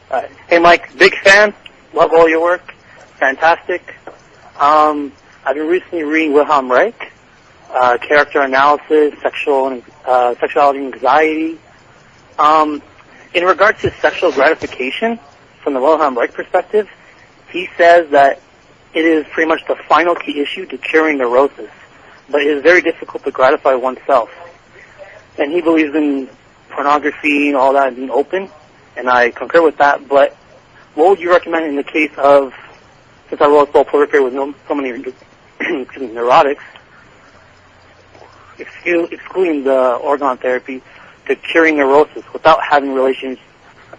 Hey, Mike, big fan. Love all your work. Fantastic. I've been recently reading Wilhelm Reich, character analysis, sexuality and anxiety. In regards to sexual gratification, from the Wilhelm Reich perspective, he says that it is pretty much the final key issue to curing neurosis, but it is very difficult to gratify oneself. And he believes in pornography and all that being open, and I concur with that, but what would you recommend in the case of, since I was so prolific with so many neurotics, excluding the organ therapy, to curing neurosis without having relations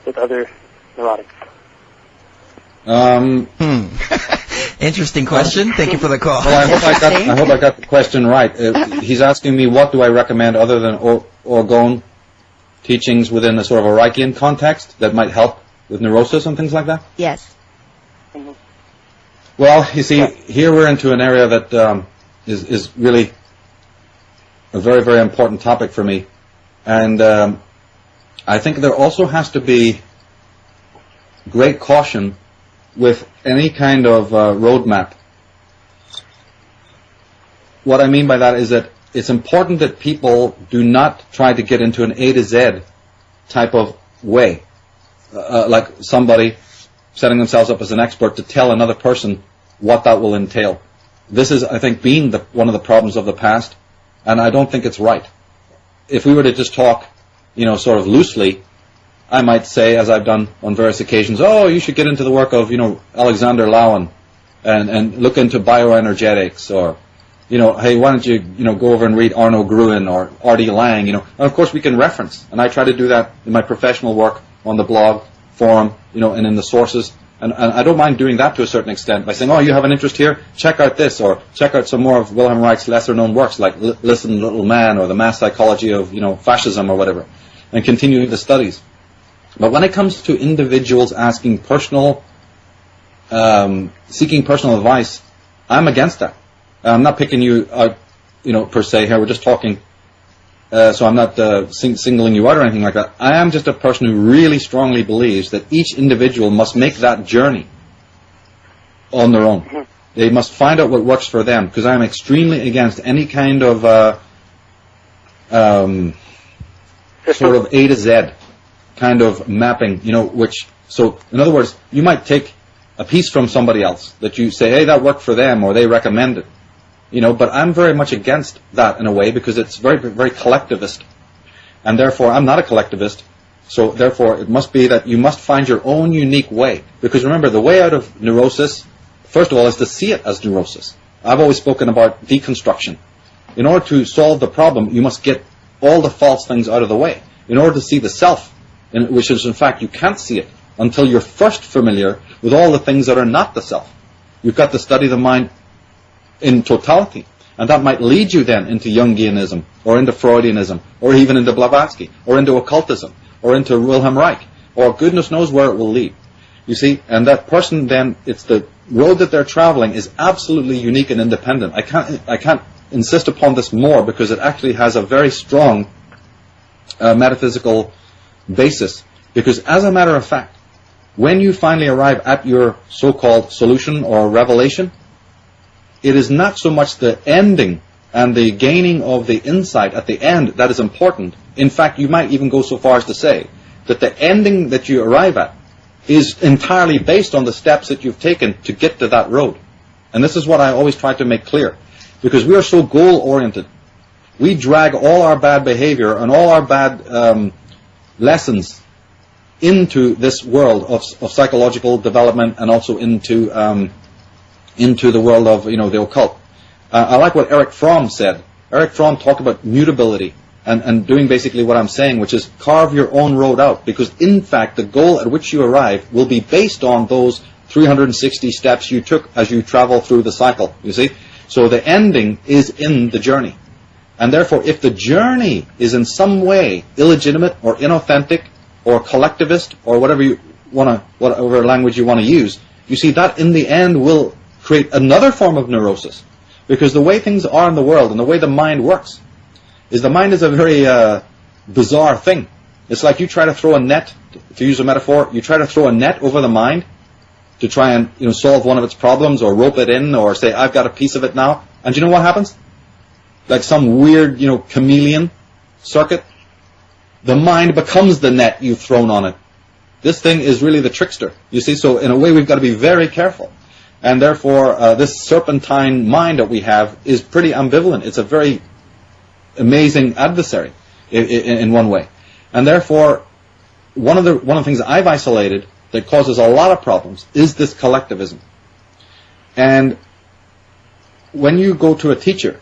with other neurotics? Interesting question. Thank you for the call. Well, I hope I got the question right. He's asking me what do I recommend other than orgone teachings within a sort of a Reichian context that might help with neurosis and things like that? Yes. Mm-hmm. Well, you see, here we're into an area that is really a very, very important topic for me. And I think there also has to be great caution with any kind of roadmap. What I mean by that is that it's important that people do not try to get into an A to Z type of way, like somebody setting themselves up as an expert to tell another person what that will entail. This is, I think, been one of the problems of the past, and I don't think it's right. If we were to just talk, sort of loosely, I might say, as I've done on various occasions, oh, you should get into the work of, Alexander Lowen and look into bioenergetics, or, hey, why don't you, go over and read Arno Gruen or R.D. Lang, And of course we can reference, and I try to do that in my professional work on the blog, forum, and in the sources, and I don't mind doing that to a certain extent by saying, oh, you have an interest here? Check out this, or check out some more of Wilhelm Reich's lesser-known works, like Listen, Little Man, or The Mass Psychology of, Fascism, or whatever, and continue the studies. But when it comes to individuals asking seeking personal advice, I'm against that. I'm not picking you out, per se here. We're just talking, so I'm not singling you out or anything like that. I am just a person who really strongly believes that each individual must make that journey on their own. They must find out what works for them, because I am extremely against any kind of sort of A to Z kind of mapping, so in other words, you might take a piece from somebody else that you say, hey, that worked for them, or they recommend it, but I'm very much against that in a way, because it's very, very collectivist, and therefore I'm not a collectivist, so therefore it must be that you must find your own unique way, because remember, the way out of neurosis, first of all, is to see it as neurosis. I've always spoken about deconstruction. In order to solve the problem, you must get all the false things out of the way. In order to see the self, which is in fact you can't see it until you're first familiar with all the things that are not the self. You've got to study the mind in totality, and that might lead you then into Jungianism, or into Freudianism, or even into Blavatsky, or into occultism, or into Wilhelm Reich, or goodness knows where it will lead. You see, and that person then, it's the road that they're traveling is absolutely unique and independent. I can't insist upon this more, because it actually has a very strong metaphysical basis, because as a matter of fact, when you finally arrive at your so-called solution or revelation, it is not so much the ending and the gaining of the insight at the end that is important. In fact, you might even go so far as to say that the ending that you arrive at is entirely based on the steps that you've taken to get to that road. And this is what I always try to make clear, because we are so goal-oriented. We drag all our bad behavior and all our bad lessons into this world of psychological development, and also into the world of the occult. I like what Erich Fromm said. Erich Fromm talked about mutability and doing basically what I'm saying, which is carve your own road out, because in fact the goal at which you arrive will be based on those 360 steps you took as you travel through the cycle. You see, so the ending is in the journey. And therefore, if the journey is in some way illegitimate or inauthentic or collectivist or whatever language you want to use, you see that in the end will create another form of neurosis. Because the way things are in the world and the way the mind works is the mind is a very bizarre thing. It's like you try to throw a net, to use a metaphor, you try to throw a net over the mind to try and solve one of its problems or rope it in or say, I've got a piece of it now. And you know what happens? Like some weird, chameleon circuit. The mind becomes the net you've thrown on it. This thing is really the trickster. You see, so in a way we've got to be very careful. And therefore, this serpentine mind that we have is pretty ambivalent. It's a very amazing adversary in one way. And therefore, one of the things that I've isolated that causes a lot of problems is this collectivism. And when you go to a teacher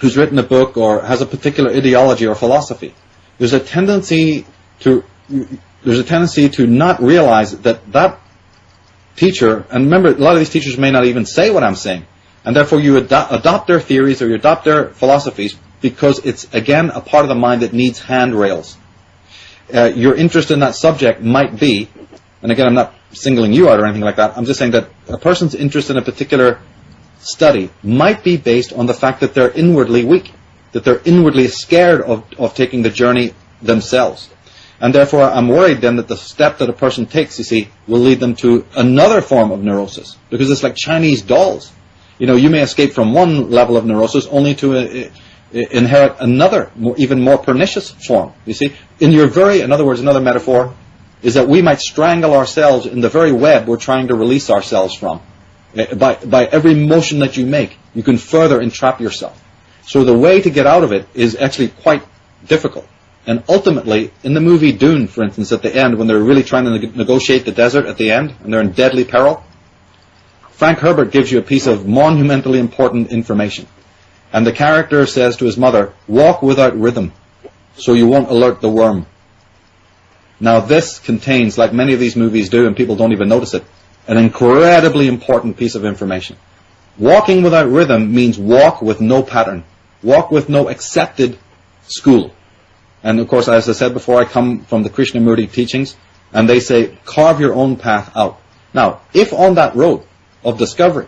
who's written a book or has a particular ideology or philosophy, there's a tendency to not realize that teacher, and remember, a lot of these teachers may not even say what I'm saying, and therefore you adopt their theories or you adopt their philosophies because it's, again, a part of the mind that needs handrails. Your interest in that subject might be, and again, I'm not singling you out or anything like that, I'm just saying that a person's interest in a particular study might be based on the fact that they're inwardly weak, that they're inwardly scared of taking the journey themselves. And therefore, I'm worried then that the step that a person takes, you see, will lead them to another form of neurosis. Because it's like Chinese dolls. You may escape from one level of neurosis only to inherit another, even more pernicious form. You see, in other words, another metaphor is that we might strangle ourselves in the very web we're trying to release ourselves from. By every motion that you make, you can further entrap yourself. So the way to get out of it is actually quite difficult. And ultimately, in the movie Dune, for instance, at the end, when they're really trying to negotiate the desert at the end, and they're in deadly peril, Frank Herbert gives you a piece of monumentally important information. And the character says to his mother, walk without rhythm, so you won't alert the worm. Now this contains, like many of these movies do, and people don't even notice it, an incredibly important piece of information. Walking without rhythm means walk with no pattern, walk with no accepted school. And of course, as I said before, I come from the Krishnamurti teachings, and they say, carve your own path out. Now, if on that road of discovery,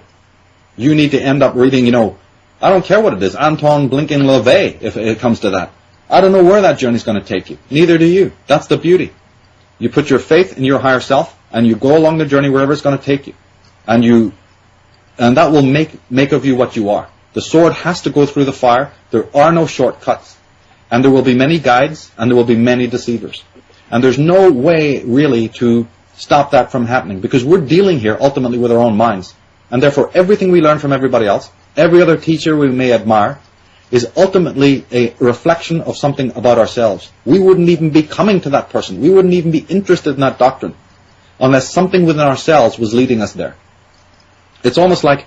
you need to end up reading, I don't care what it is, Anton Blinken LaVey, if it comes to that. I don't know where that journey's going to take you. Neither do you. That's the beauty. You put your faith in your higher self, and you go along the journey wherever it's going to take you. And that will make of you what you are. The sword has to go through the fire. There are no shortcuts. And there will be many guides, and there will be many deceivers. And there's no way, really, to stop that from happening, because we're dealing here, ultimately, with our own minds. And therefore, everything we learn from everybody else, every other teacher we may admire, is ultimately a reflection of something about ourselves. We wouldn't even be coming to that person. We wouldn't even be interested in that doctrine, unless something within ourselves was leading us there. It's almost like,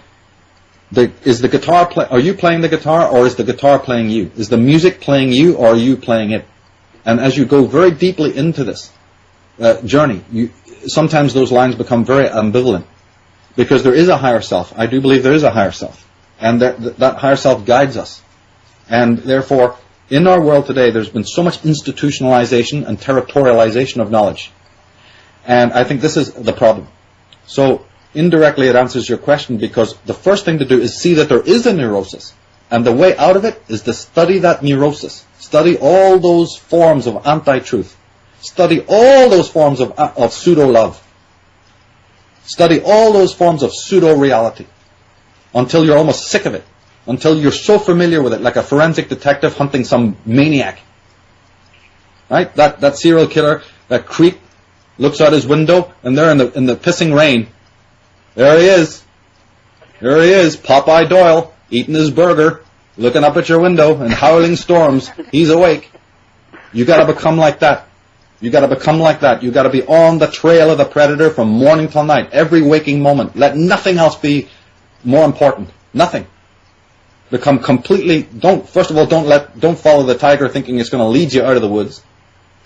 are you playing the guitar, or is the guitar playing you? Is the music playing you, or are you playing it? And as you go very deeply into this journey, sometimes those lines become very ambivalent, because there is a higher self. I do believe there is a higher self, and that higher self guides us. And therefore, in our world today, there's been so much institutionalization and territorialization of knowledge. And I think this is the problem. So, indirectly, it answers your question, because the first thing to do is see that there is a neurosis. And the way out of it is to study that neurosis. Study all those forms of anti-truth. Study all those forms of pseudo-love. Study all those forms of pseudo-reality. Until you're almost sick of it. Until you're so familiar with it, like a forensic detective hunting some maniac. Right? That serial killer, that creep, looks out his window, and there in the pissing rain, there he is. There he is, Popeye Doyle, eating his burger, looking up at your window in howling storms. He's awake. You got to become like that. You got to become like that. You got to be on the trail of the predator from morning till night, every waking moment. Let nothing else be more important. Nothing. Become completely. First of all, don't follow the tiger thinking it's going to lead you out of the woods.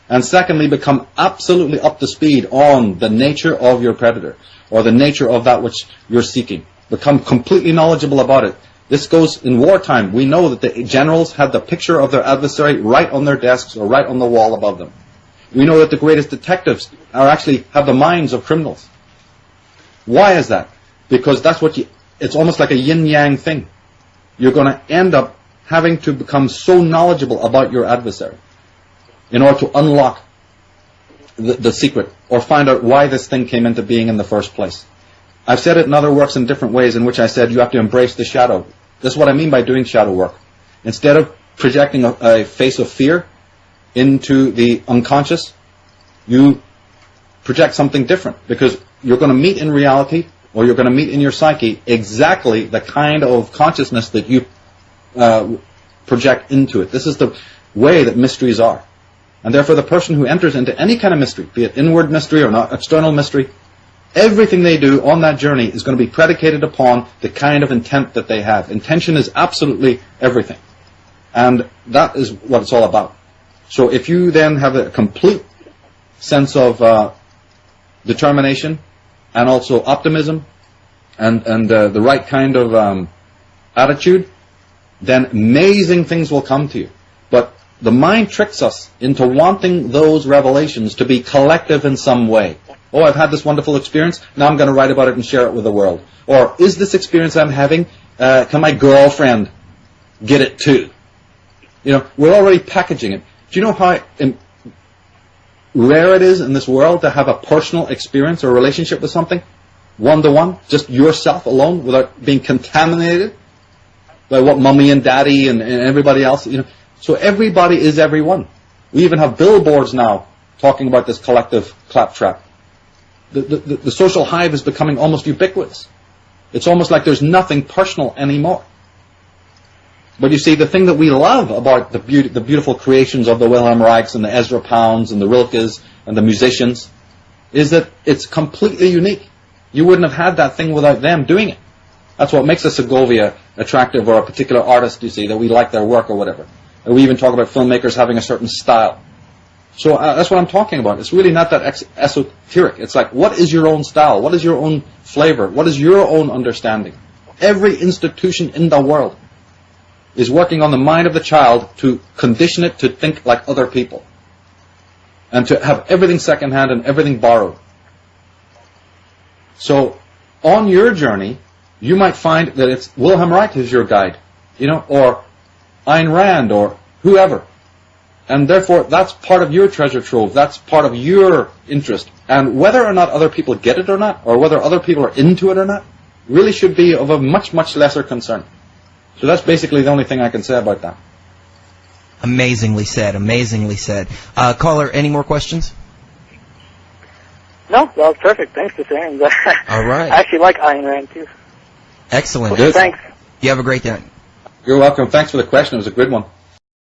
And secondly, become absolutely up to speed on the nature of your predator, or the nature of that which you're seeking. Become completely knowledgeable about it. This goes in wartime. We know that the generals had the picture of their adversary right on their desks or right on the wall above them. We know that the greatest detectives have the minds of criminals. Why is that? Because it's almost like a yin-yang thing. You're going to end up having to become so knowledgeable about your adversary in order to unlock the secret, or find out why this thing came into being in the first place. I've said it in other works in different ways in which I said you have to embrace the shadow. This is what I mean by doing shadow work. Instead of projecting a face of fear into the unconscious, you project something different, because you're going to meet in reality, or you're going to meet in your psyche, exactly the kind of consciousness that you project into it. This is the way that mysteries are. And therefore the person who enters into any kind of mystery, be it inward mystery or not external mystery, everything they do on that journey is going to be predicated upon the kind of intent that they have. Intention is absolutely everything. And that is what it's all about. So if you then have a complete sense of determination and also optimism and the right kind of attitude, then amazing things will come to you. But the mind tricks us into wanting those revelations to be collective in some way. Oh, I've had this wonderful experience, now I'm going to write about it and share it with the world. Or, is this experience I'm having, can my girlfriend get it too? You know, we're already packaging it. Do you know how rare it is in this world to have a personal experience or relationship with something? One-to-one, just yourself alone, without being contaminated by what mommy and daddy and everybody else, you know. So everybody is everyone. We even have billboards now talking about this collective claptrap. The social hive is becoming almost ubiquitous. It's almost like there's nothing personal anymore. But you see, the thing that we love about the beautiful creations of the Wilhelm Reichs and the Ezra Pounds and the Rilkes and the musicians is that it's completely unique. You wouldn't have had that thing without them doing it. That's what makes a Segovia attractive, or a particular artist, you see, that we like their work or whatever. And we even talk about filmmakers having a certain style. So that's what I'm talking about. It's really not that esoteric. It's like, what is your own style? What is your own flavor? What is your own understanding? Every institution in the world is working on the mind of the child to condition it to think like other people and to have everything secondhand and everything borrowed. So on your journey, you might find that it's Wilhelm Reich is your guide, you know, or Ayn Rand or whoever. And therefore, that's part of your treasure trove. That's part of your interest. And whether or not other people get it or not, or whether other people are into it or not, really should be of a much, much lesser concern. So that's basically the only thing I can say about that. Amazingly said. Amazingly said. Caller, any more questions? No, that was perfect. Thanks for saying that. All right. I actually like Ayn Rand, too. Excellent. Okay, thanks. You have a great day. You're welcome. Thanks for the question. It was a good one.